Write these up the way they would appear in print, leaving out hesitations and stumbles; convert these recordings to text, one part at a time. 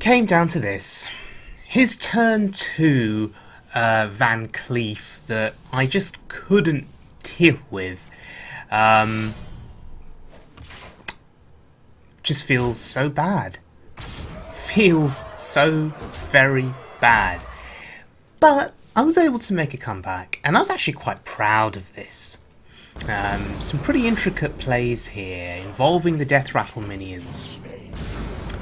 came down to this. His turn 2 Van Cleef that I just couldn't deal with. Just feels so bad. Feels so very bad. But I was able to make a comeback, and I was actually quite proud of this. Some pretty intricate plays here, involving the Death Rattle minions.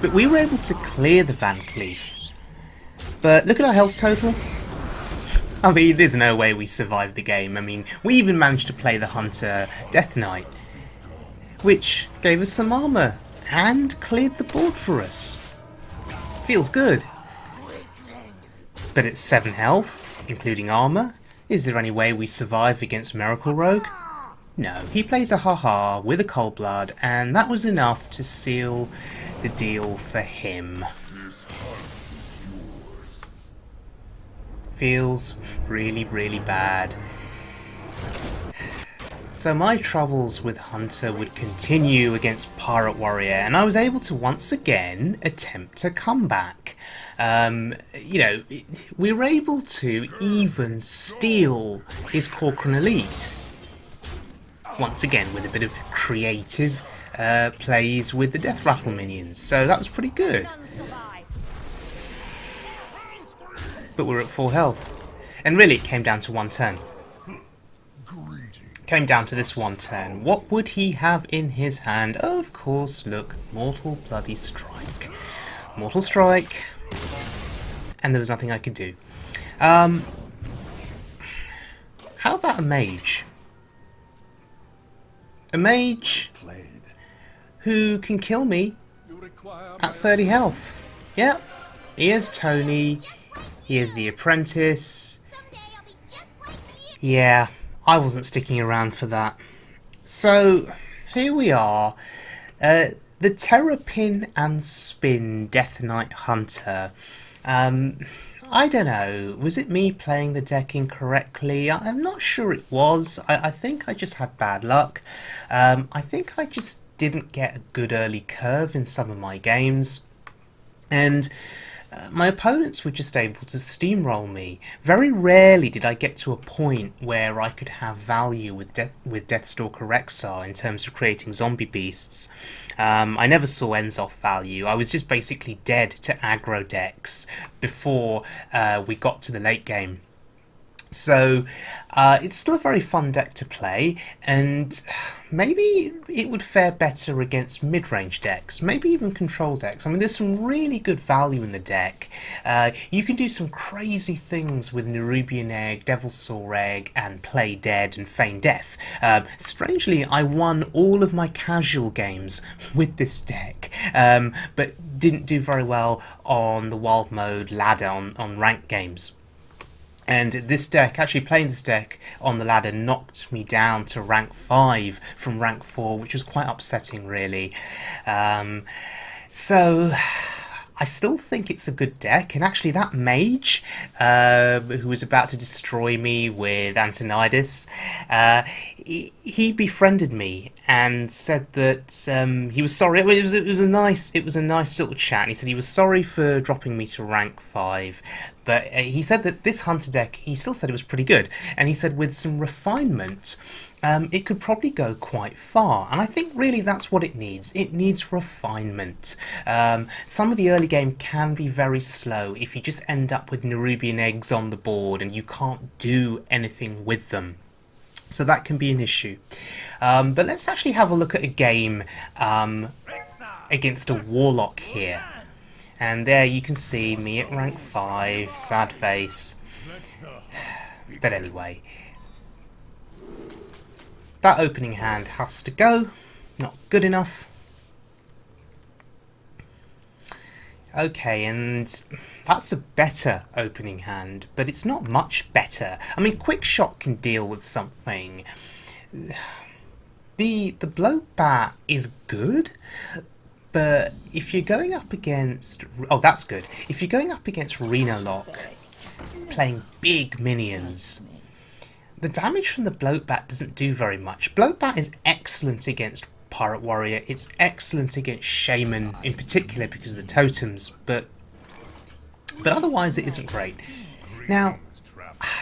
But we were able to clear the Van Cleef. But look at our health total. I mean, there's no way we survived the game. I mean, we even managed to play the Hunter Death Knight, which gave us some armour and cleared the board for us. Feels good. But it's 7 health, including armour. Is there any way we survive against Miracle Rogue? No, he plays a haha with a cold blood, and that was enough to seal the deal for him. Feels really, really bad. So my troubles with Hunter would continue against Pirate Warrior, and I was able to once again attempt a comeback. You know, we were able to even steal his Corcoran Elite. Once again, with a bit of creative plays with the Death Rattle minions, so that was pretty good. But we're at full health. And really it came down to one turn. Came down to this one turn. What would he have in his hand? Oh, of course, look, Mortal Bloody Strike. Mortal Strike. And there was nothing I could do. How about a mage? A mage who can kill me at 30 health. Yep, here's Tony. Here's the apprentice. Yeah, I wasn't sticking around for that. So, here we are. The Terrapinandspin Death Knight Hunter. I don't know, was it me playing the deck incorrectly? I'm not sure it was. I think I just had bad luck. I think I just didn't get a good early curve in some of my games. And my opponents were just able to steamroll me. Very rarely did I get to a point where I could have value with Deathstalker Rexar in terms of creating zombie beasts. I never saw ends off value. I was just basically dead to aggro decks before we got to the late game. So it's still a very fun deck to play, and maybe it would fare better against mid-range decks, maybe even control decks. I mean, there's some really good value in the deck. You can do some crazy things with Nerubian Egg, Devilsaur Egg, and Play Dead and Feign Death. Strangely, I won all of my casual games with this deck, but didn't do very well on the wild mode ladder on ranked games. And this deck, actually playing this deck on the ladder, knocked me down to rank 5 from rank 4, which was quite upsetting, really. So I still think it's a good deck, and actually that mage who was about to destroy me with Antonidas, he befriended me and said that he was sorry. It was a nice little chat. And he said he was sorry for dropping me to rank 5, but he said that this Hunter deck, he still said it was pretty good, and he said with some refinement it could probably go quite far, and I think really that's what it needs. It needs refinement. Some of the early game can be very slow if you just end up with Nerubian Eggs on the board and you can't do anything with them. So that can be an issue. But let's actually have a look at a game against a Warlock here. And there you can see me at rank 5, sad face. But anyway, that opening hand has to go. Not good enough. Okay, and that's a better opening hand, but it's not much better. I mean, Quick Shot can deal with something. The Bloatbat is good, but if you're going up against... Oh, that's good. If you're going up against Reno Lock, playing big minions, the damage from the Bloatbat doesn't do very much. Bloatbat is excellent against Pirate Warrior. It's excellent against Shaman in particular because of the totems, but But otherwise it isn't great. Now,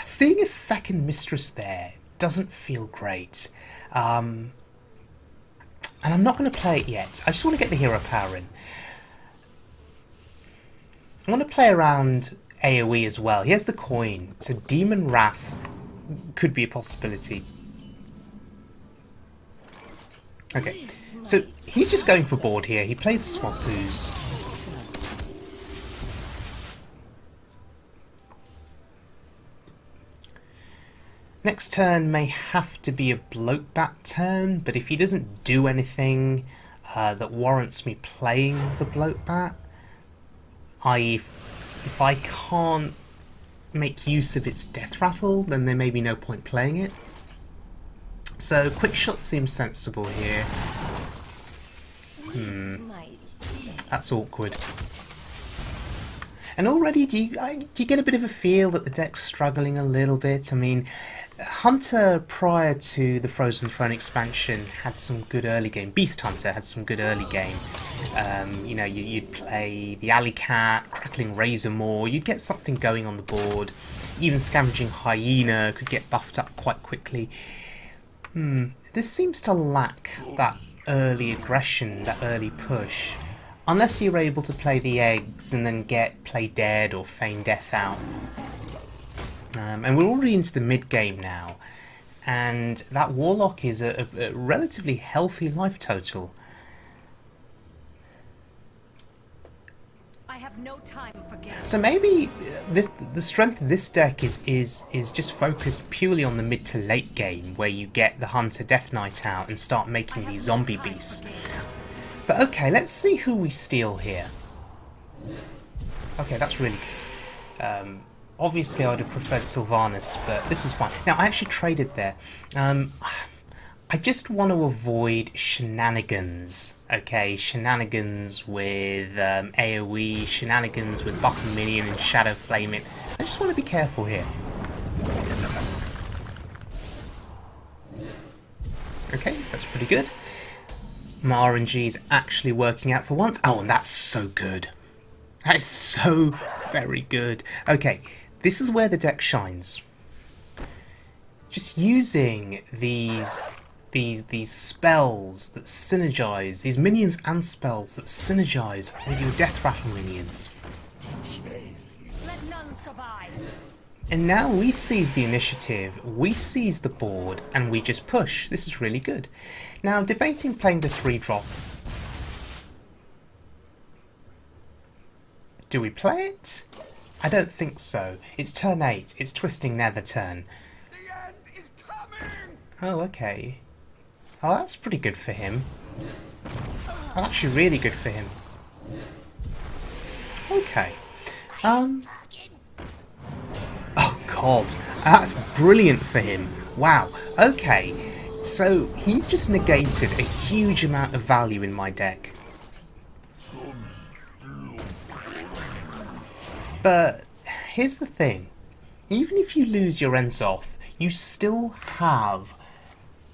seeing a second Mistress there doesn't feel great. And I'm not going to play it yet. I just want to get the hero power in. I want to play around AoE as well. Here's the coin. So Demon Wrath could be a possibility. Okay, so he's just going for board here. He plays the Swamp Ooze. Next turn may have to be a Bloatbat turn, but if he doesn't do anything that warrants me playing the Bloatbat, i.e. if I can't make use of its Death Rattle, then there may be no point playing it. So Quick Shot seems sensible here. That's awkward. And already, do you get a bit of a feel that the deck's struggling a little bit? I mean, Hunter, prior to the Frozen Throne expansion, had some good early game. Beast Hunter had some good early game. You know, you'd play the Alley Cat, Crackling Razor Maw, you'd get something going on the board. Even Scavenging Hyena could get buffed up quite quickly. This seems to lack that early aggression, that early push. Unless you're able to play the eggs and then play Dead or Feign Death out. And we're already into the mid-game now. And that Warlock is a relatively healthy life total. I have no time for games. So maybe the strength of this deck is just focused purely on the mid to late game, where you get the Hunter Death Knight out and start making these zombie beasts. But okay, let's see who we steal here. Okay, that's really good. Obviously I would have preferred Sylvanas, but this is fine. Now, I actually traded there. I just want to avoid shenanigans, okay? Shenanigans with AoE, shenanigans with Buff a Minion and Shadow Flame it. I just want to be careful here. Okay, that's pretty good. My RNG is actually working out for once. Oh, and that's so good. That is so very good. Okay, this is where the deck shines. Just using these spells that synergize, these minions and spells that synergize with your Death Rattle minions. Let none survive. And now we seize the initiative, we seize the board, and we just push. This is really good. Now, debating playing the 3-drop. Do we play it? I don't think so. It's turn 8. It's Twisting Nether turn. The end is coming! Oh, okay. Oh, that's pretty good for him. Oh, actually really good for him. Okay. Oh god, that's brilliant for him. Wow. Okay, so he's just negated a huge amount of value in my deck. But here's the thing. Even if you lose your Enzoth, you still have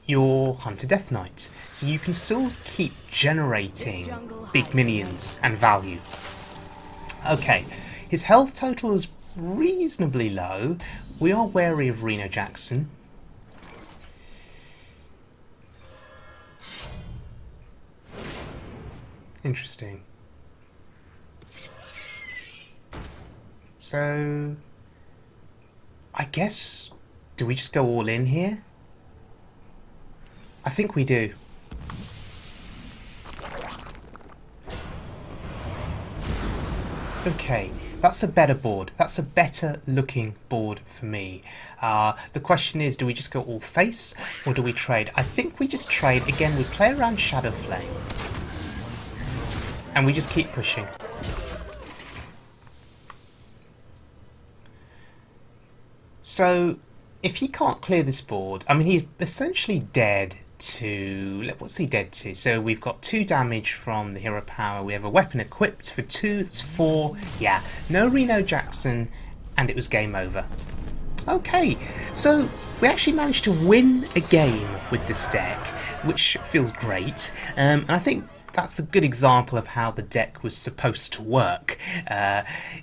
your Hunter Death Knight. So you can still keep generating big minions and value. Okay, his health total is reasonably low. We are wary of Reno Jackson. Interesting. So, I guess, do we just go all in here? I think we do. Okay, that's a better board. That's a better looking board for me. The question is, do we just go all face or do we trade? I think we just trade. Again, we play around Shadow Flame. And we just keep pushing. So, if he can't clear this board, I mean, he's essentially dead to... What's he dead to? So we've got 2 damage from the hero power. We have a weapon equipped for 2. That's 4. Yeah, no Reno Jackson, and it was game over. Okay, so we actually managed to win a game with this deck, which feels great. And I think that's a good example of how the deck was supposed to work.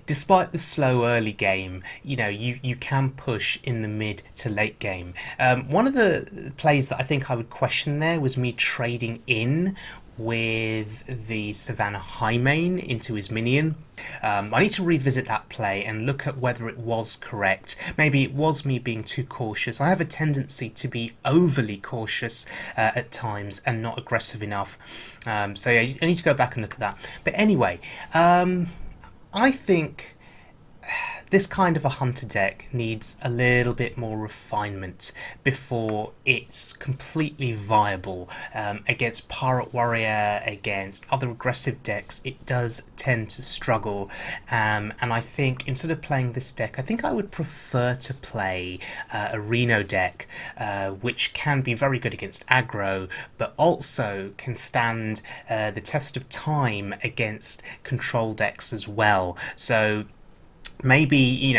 Despite the slow early game, you can push in the mid to late game. One of the plays that I think I would question there was me trading in with the Savannah Highmane into his minion. I need to revisit that play and look at whether it was correct. Maybe it was me being too cautious. I have a tendency to be overly cautious at times and not aggressive enough. So yeah, I need to go back and look at that. But anyway, I think this kind of a hunter deck needs a little bit more refinement before it's completely viable. Against Pirate Warrior, against other aggressive decks, it does tend to struggle. And I think instead of playing this deck, I think I would prefer to play a Reno deck, which can be very good against aggro, but also can stand the test of time against control decks as well. So maybe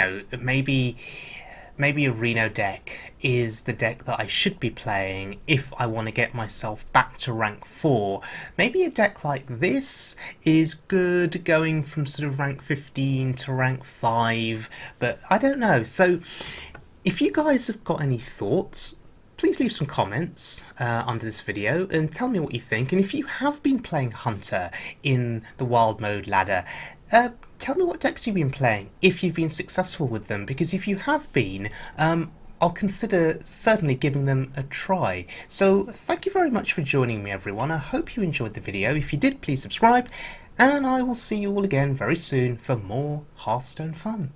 maybe a Reno deck is the deck that I should be playing if I want to get myself back to rank 4. Maybe a deck like this is good going from sort of rank 15 to rank 5, but I don't know. So if you guys have got any thoughts, please leave some comments under this video and tell me what you think. And if you have been playing Hunter in the Wild Mode ladder, tell me what decks you've been playing, if you've been successful with them, because if you have been, I'll consider certainly giving them a try. So thank you very much for joining me, everyone. I hope you enjoyed the video. If you did, please subscribe, and I will see you all again very soon for more Hearthstone fun.